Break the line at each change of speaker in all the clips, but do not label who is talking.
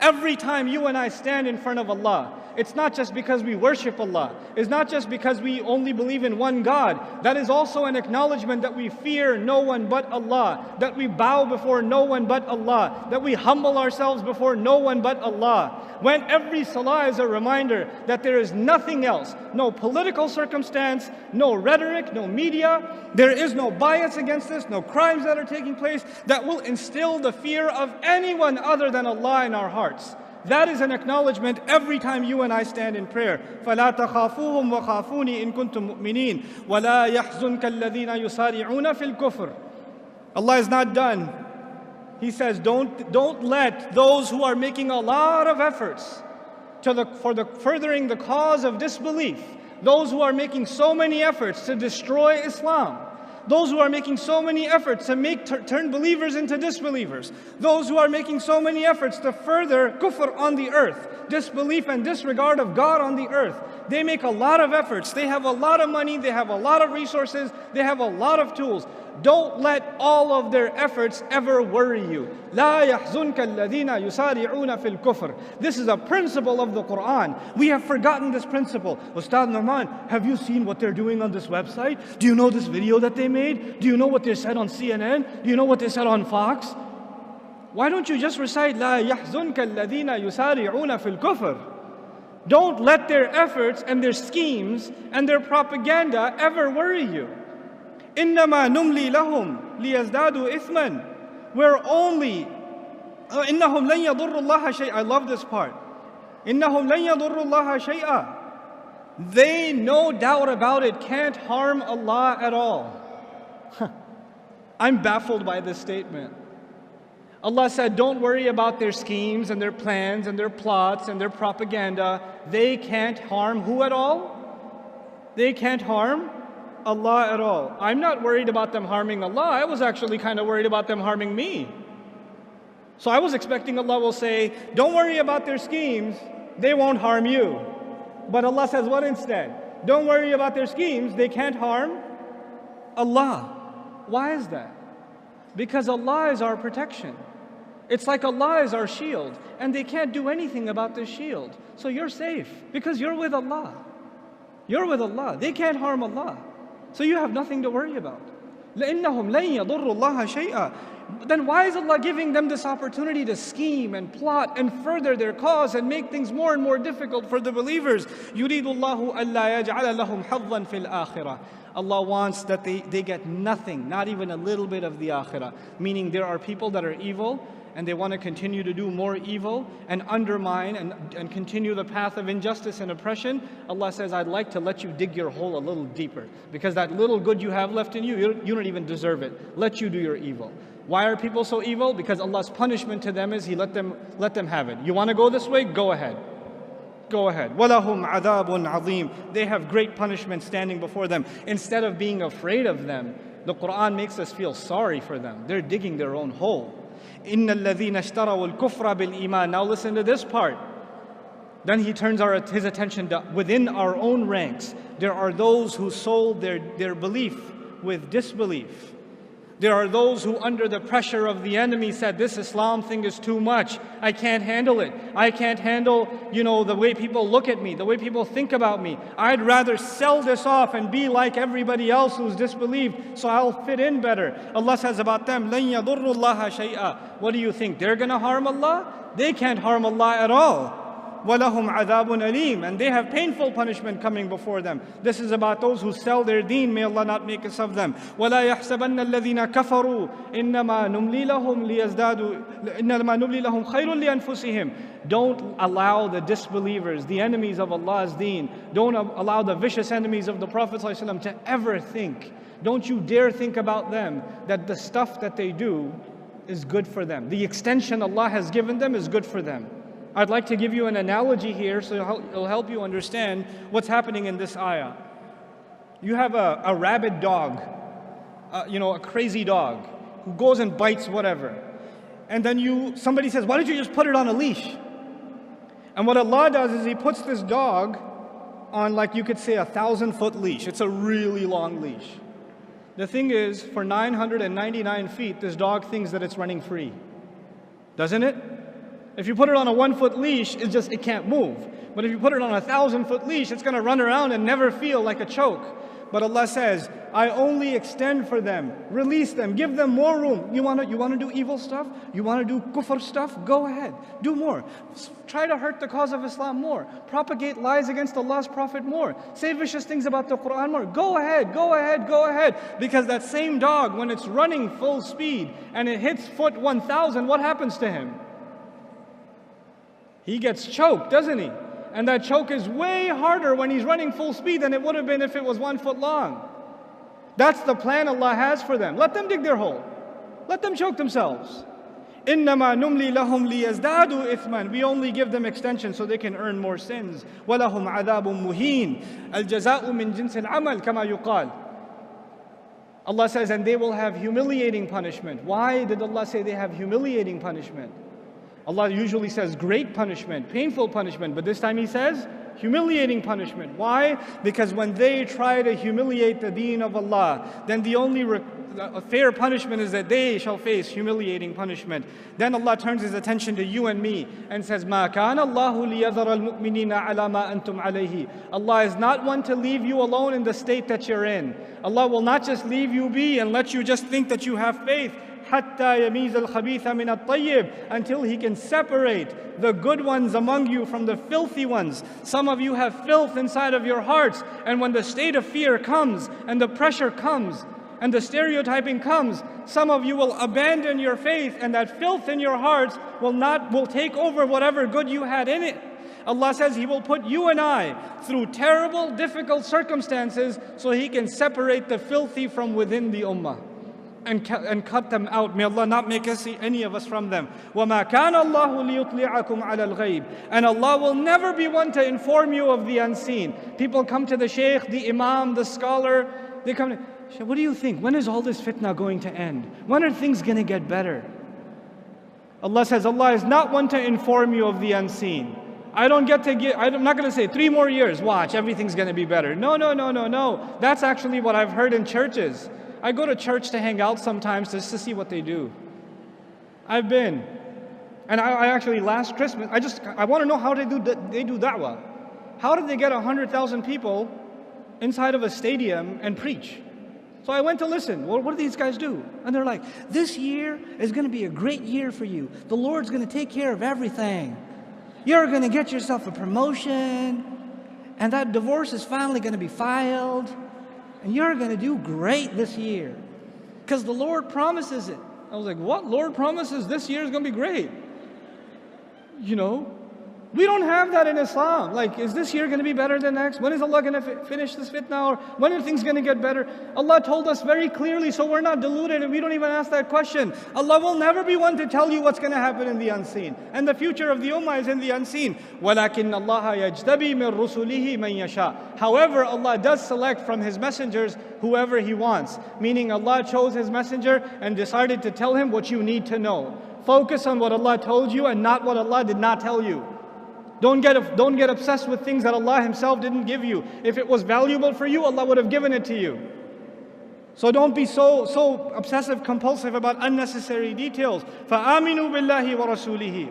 Every time you and I stand in front of Allah, it's not just because we worship Allah. It's not just because we only believe in one God. That is also an acknowledgement that we fear no one but Allah, that we bow before no one but Allah, that we humble ourselves before no one but Allah. When every salah is a reminder that there is nothing else, no political circumstance, no rhetoric, no media, there is no bias against this, no crimes that are taking place that will instill the fear of anyone other than Allah in our hearts. That is an acknowledgement every time you and I stand in prayer. فَلَا تَخَافُوهُمْ وَخَافُونِي إِن كُنتُم مُؤْمِنِينَ وَلَا يَحْزُنْكَ الَّذِينَ يُسَارِعُونَ فِي الْكُفْرِ. Allah is not done. He says, don't let those who are making a lot of efforts for furthering the cause of disbelief, those who are making so many efforts to destroy Islam, those who are making so many efforts to turn believers into disbelievers, those who are making so many efforts to further kufr on the earth, disbelief and disregard of God on the earth. They make a lot of efforts. They have a lot of money. They have a lot of resources. They have a lot of tools. Don't let all of their efforts ever worry you. لا يحزنك الذين يسارعون في الكفر. This is a principle of the Quran. We have forgotten this principle. Ustad Numan, have you seen what they're doing on this website? Do you know this video that they made? Do you know what they said on CNN? Do you know what they said on Fox? Why don't you just recite لا يحزنك الذين يسارعون في الكفر? Don't let their efforts and their schemes and their propaganda ever worry you. إنما نملي لهم ليزدادوا إثما. We're only إنهم لن يضروا الله شيئا. I love this part. إنهم لن يضروا الله شيئا. They, no doubt about it, can't harm Allah at all. I'm baffled by this statement. Allah said, don't worry about their schemes and their plans and their plots and their propaganda. They can't harm who at all? They can't harm Allah at all. I'm not worried about them harming Allah. I was actually kind of worried about them harming me. So I was expecting Allah will say, don't worry about their schemes. They won't harm you. But Allah says what instead? Don't worry about their schemes. They can't harm Allah. Why is that? Because Allah is our protection. It's like Allah is our shield, and they can't do anything about this shield. So you're safe because you're with Allah. You're with Allah. They can't harm Allah. So you have nothing to worry about. لَإِنَّهُمْ لَن يَضُرُّوا اللَّهَ شَيْئًا. Then why is Allah giving them this opportunity to scheme and plot and further their cause and make things more and more difficult for the believers? يُرِيدُ اللَّهُ أَلَّا يَجْعَلَ لَهُمْ حَظًّا فِي الْآخِرَةِ. Allah wants that they get nothing, not even a little bit of the akhirah. Meaning there are people that are evil and they want to continue to do more evil and undermine and continue the path of injustice and oppression. Allah says, I'd like to let you dig your hole a little deeper, because that little good you have left in you don't even deserve it. Let you do your evil. Why are people so evil? Because Allah's punishment to them is He let them have it. You want to go this way? Go ahead. Go ahead. وَلَهُمْ عَذَابٌ عَظِيمٌ. They have great punishment standing before them. Instead of being afraid of them, the Quran makes us feel sorry for them. They're digging their own hole. إِنَّ الَّذِينَ اشْتَرَوُا الْكُفْرَ بِالْإِيمَانِ. Now listen to this part. Then he turns his attention to within our own ranks. There are those who sold their belief with disbelief. There are those who, under the pressure of the enemy, said, this Islam thing is too much. I can't handle it. I can't handle, the way people look at me, the way people think about me. I'd rather sell this off and be like everybody else who's disbelieved, so I'll fit in better. Allah says about them, لَن يَضُرُّوا اللَّهَ شَيْئًا. What do you think? They're going to harm Allah? They can't harm Allah at all. وَلَهُمْ عَذَابٌ أَلِيمٌ. And they have painful punishment coming before them. This is about those who sell their deen. May Allah not make us of them. وَلَا يَحْسَبَنَّ الَّذِينَ كَفَرُوا إِنَّمَا نُمْلِي لَهُمْ خَيْرٌ لِأَنفُسِهِمْ. Don't allow the disbelievers, the enemies of Allah's deen, don't allow the vicious enemies of the Prophet ﷺ to ever think, don't you dare think about them, that the stuff that they do is good for them. The extension Allah has given them is good for them. I'd like to give you an analogy here so it'll help you understand what's happening in this ayah. You have a rabid dog, a crazy dog who goes and bites whatever. And then somebody says, why don't you just put it on a leash? And what Allah does is He puts this dog on, like you could say, 1,000-foot leash. It's a really long leash. The thing is, for 999 feet, this dog thinks that it's running free. Doesn't it? If you put it on a 1-foot leash, it can't move. But if you put it on a 1,000-foot leash, it's going to run around and never feel like a choke. But Allah says, I only extend for them, release them, give them more room. You want to do evil stuff? You want to do kufr stuff? Go ahead, do more. Try to hurt the cause of Islam more. Propagate lies against Allah's Prophet more. Say vicious things about the Quran more. Go ahead, go ahead, go ahead. Because that same dog, when it's running full speed and it hits foot 1,000, what happens to him? He gets choked, doesn't he? And that choke is way harder when he's running full speed than it would have been if it was 1 foot long. That's the plan Allah has for them. Let them dig their hole. Let them choke themselves. إِنَّمَا نُمْلِي لَهُمْ لِيَزْدَادُوا إِثْمًا. We only give them extension so they can earn more sins. وَلَهُمْ عَذَابٌ مُهِينٌ الْجَزَاءُ مِنْ جِنْسِ الْعَمَلِ كَمَا يُقَالُ. Allah says, and they will have humiliating punishment. Why did Allah say they have humiliating punishment? Allah usually says great punishment, painful punishment, but this time He says humiliating punishment. Why? Because when they try to humiliate the deen of Allah, then the only fair punishment is that they shall face humiliating punishment. Then Allah turns His attention to you and me and says, مَا كَانَ اللَّهُ لِيَذَرَ الْمُؤْمِنِينَ عَلَى مَا أَنْتُمْ عَلَيْهِ. Allah is not one to leave you alone in the state that you're in. Allah will not just leave you be and let you just think that you have faith. حَتَّى يَمِيزَ الْخَبِيثَ مِنَ الطَّيِّبِ. Until He can separate the good ones among you from the filthy ones. Some of you have filth inside of your hearts, and when the state of fear comes, and the pressure comes, and the stereotyping comes, some of you will abandon your faith, and that filth in your hearts will take over whatever good you had in it. Allah says He will put you and I through terrible, difficult circumstances so He can separate the filthy from within the ummah. And cut them out. May Allah not make us see any of us from them. وَمَا كَانَ اللَّهُ لِيُطْلِعَكُمْ عَلَى الْغَيْبِ. And Allah will never be one to inform you of the unseen. People come to the shaykh, the imam, the scholar. They come to, Shaykh, what do you think? When is all this fitna going to end? When are things going to get better? Allah says, Allah is not one to inform you of the unseen. I'm not going to say 3 more years, watch, everything's going to be better. No. That's actually what I've heard in churches. I go to church to hang out sometimes just to see what they do. I've been. And I actually, last Christmas, I want to know how they do da'wah. How did they get 100,000 people inside of a stadium and preach? So I went to listen. Well, what do these guys do? And they're like, this year is going to be a great year for you. The Lord's going to take care of everything. You're going to get yourself a promotion. And that divorce is finally going to be filed. And you're going to do great this year. Because the Lord promises it. I was like, what? Lord promises this year is going to be great? You know? We don't have that in Islam. Like, is this year going to be better than next? When is Allah going to finish this fitna? Or when are things going to get better? Allah told us very clearly, so we're not deluded and we don't even ask that question. Allah will never be one to tell you what's going to happen in the unseen. And the future of the ummah is in the unseen. وَلَكِنَّ اللَّهَ يَجْتَبِي مِن رُسُلِهِ مَن يَشَاءُ. However, Allah does select from His messengers whoever He wants. Meaning Allah chose His messenger and decided to tell him what you need to know. Focus on what Allah told you and not what Allah did not tell you. Don't get obsessed with things that Allah Himself didn't give you. If it was valuable for you, Allah would have given it to you. So don't be so obsessive compulsive about unnecessary details. فَآمِنُوا بِاللَّهِ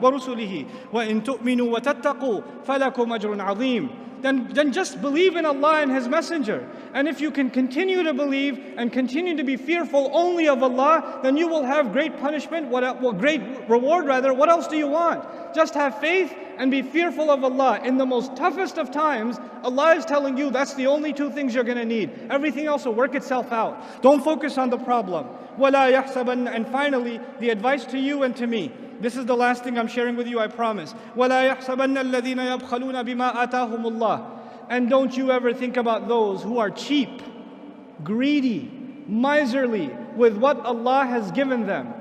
وَرُسُلِهِ وَإِن تُؤْمِنُوا وَتَتَّقُوا فَلَكُمْ أَجْرٌ عَظِيمٌ. Then just believe in Allah and His Messenger. And if you can continue to believe and continue to be fearful only of Allah, then you will have great punishment, great reward rather. What else do you want? Just have faith and be fearful of Allah. In the most toughest of times, Allah is telling you that's the only 2 things you're going to need. Everything else will work itself out. Don't focus on the problem. وَلَا يَحْسَبَنَّ. And finally, the advice to you and to me. This is the last thing I'm sharing with you, I promise. وَلَا يَحْسَبَنَّ الَّذِينَ يَبْخَلُونَ بِمَا آتَاهُمُ اللَّهُ. And don't you ever think about those who are cheap, greedy, miserly with what Allah has given them.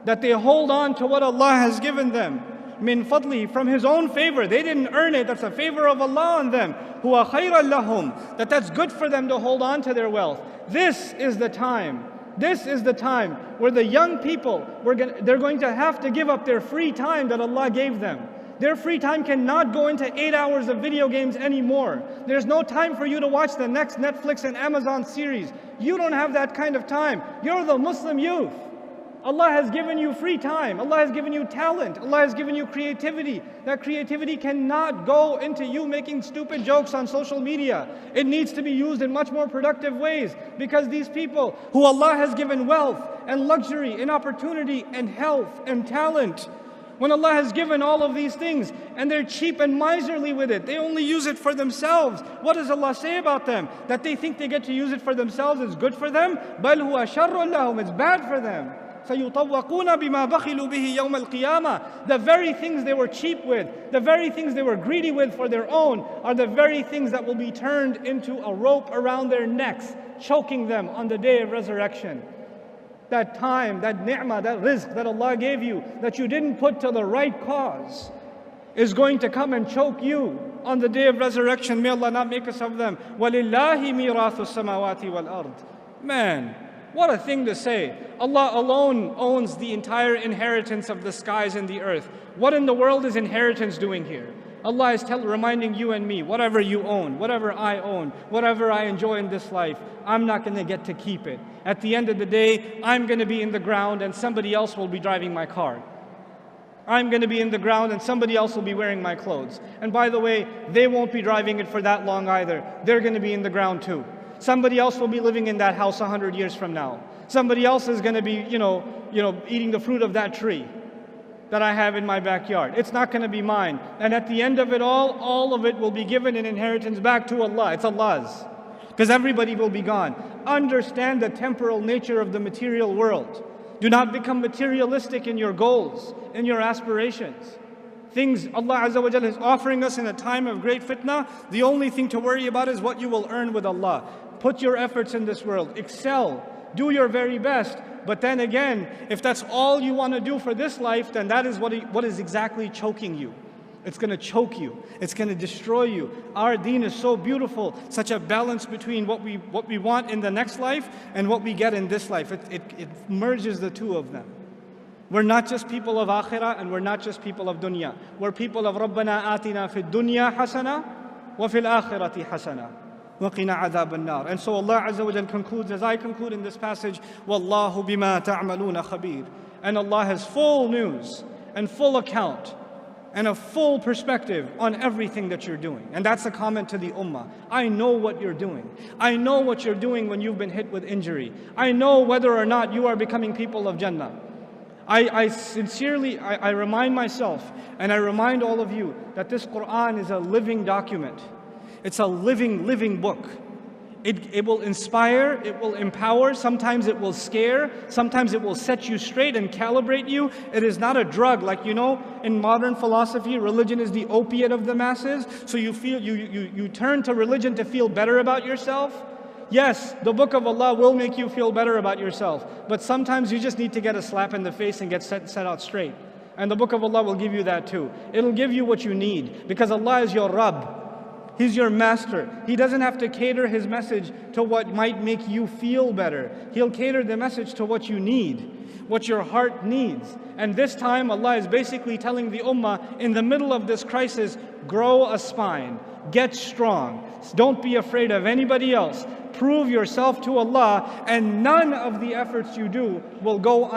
That they hold on to what Allah has given them. Min fadli, from His own favor. They didn't earn it. That's a favor of Allah on them. Huwa khayran lahum. That's good for them to hold on to their wealth. This is the time. This is the time where the young people, they're going to have to give up their free time that Allah gave them. Their free time cannot go into 8 hours of video games anymore. There's no time for you to watch the next Netflix and Amazon series. You don't have that kind of time. You're the Muslim youth. Allah has given you free time. Allah has given you talent. Allah has given you creativity. That creativity cannot go into you making stupid jokes on social media. It needs to be used in much more productive ways, because these people who Allah has given wealth and luxury and opportunity and health and talent, when Allah has given all of these things and they're cheap and miserly with it, they only use it for themselves. What does Allah say about them? That they think they get to use it for themselves is good for them? بَلْ هُوَ شَرٌّ لَهُمْ. It's bad for them. سَيُطَوَّقُونَ بِمَا بَخِلُوا بِهِ يَوْمَ الْقِيَامَةِ. The very things they were cheap with, the very things they were greedy with for their own, are the very things that will be turned into a rope around their necks, choking them on the day of resurrection. That time, that ni'mah, that rizq that Allah gave you, that you didn't put to the right cause, is going to come and choke you on the day of resurrection. May Allah not make us of them. وَلِلَّهِ مِيرَاثُ السَّمَاوَاتِ وَالْأَرْضِ. Man, what a thing to say. Allah alone owns the entire inheritance of the skies and the earth. What in the world is inheritance doing here? Allah is reminding you and me, whatever you own, whatever I own, whatever I enjoy in this life, I'm not going to get to keep it. At the end of the day, I'm going to be in the ground and somebody else will be driving my car. I'm going to be in the ground and somebody else will be wearing my clothes. And by the way, they won't be driving it for that long either. They're going to be in the ground too. Somebody else will be living in that house 100 years from now. Somebody else is going to be, eating the fruit of that tree that I have in my backyard. It's not going to be mine. And at the end of it all of it will be given in inheritance back to Allah. It's Allah's. Because everybody will be gone. Understand the temporal nature of the material world. Do not become materialistic in your goals, in your aspirations. Things Allah Azza wa Jalla is offering us in a time of great fitna, the only thing to worry about is what you will earn with Allah. Put your efforts in this world. Excel. Do your very best. But then again, if that's all you want to do for this life, then that is what is exactly choking you. It's going to choke you. It's going to destroy you. Our deen is so beautiful, such a balance between what we want in the next life and what we get in this life. It merges the two of them. We're not just people of akhirah and we're not just people of dunya. We're people of Rabbana atina fid dunya hasana wa fil akhirati hasana. وَقِنَا عَذَابَ النَّارِ. And so Allah Azza wa Jalla concludes, as I conclude in this passage, وَاللَّهُ بِمَا تَعْمَلُونَ خَبِيرٌ. And Allah has full news and full account and a full perspective on everything that you're doing. And that's a comment to the ummah. I know what you're doing. I know what you're doing when you've been hit with injury. I know whether or not you are becoming people of Jannah. I sincerely remind myself and I remind all of you that this Quran is a living document. It's a living book. It will inspire, it will empower, sometimes it will scare, sometimes it will set you straight and calibrate you. It is not a drug. Like, in modern philosophy, religion is the opiate of the masses. So you turn to religion to feel better about yourself. Yes, the book of Allah will make you feel better about yourself. But sometimes you just need to get a slap in the face and get set out straight. And the book of Allah will give you that too. It'll give you what you need, because Allah is your Rabb. He's your master. He doesn't have to cater His message to what might make you feel better. He'll cater the message to what you need, what your heart needs. And this time Allah is basically telling the ummah, in the middle of this crisis, grow a spine, get strong. Don't be afraid of anybody else. Prove yourself to Allah, and none of the efforts you do will go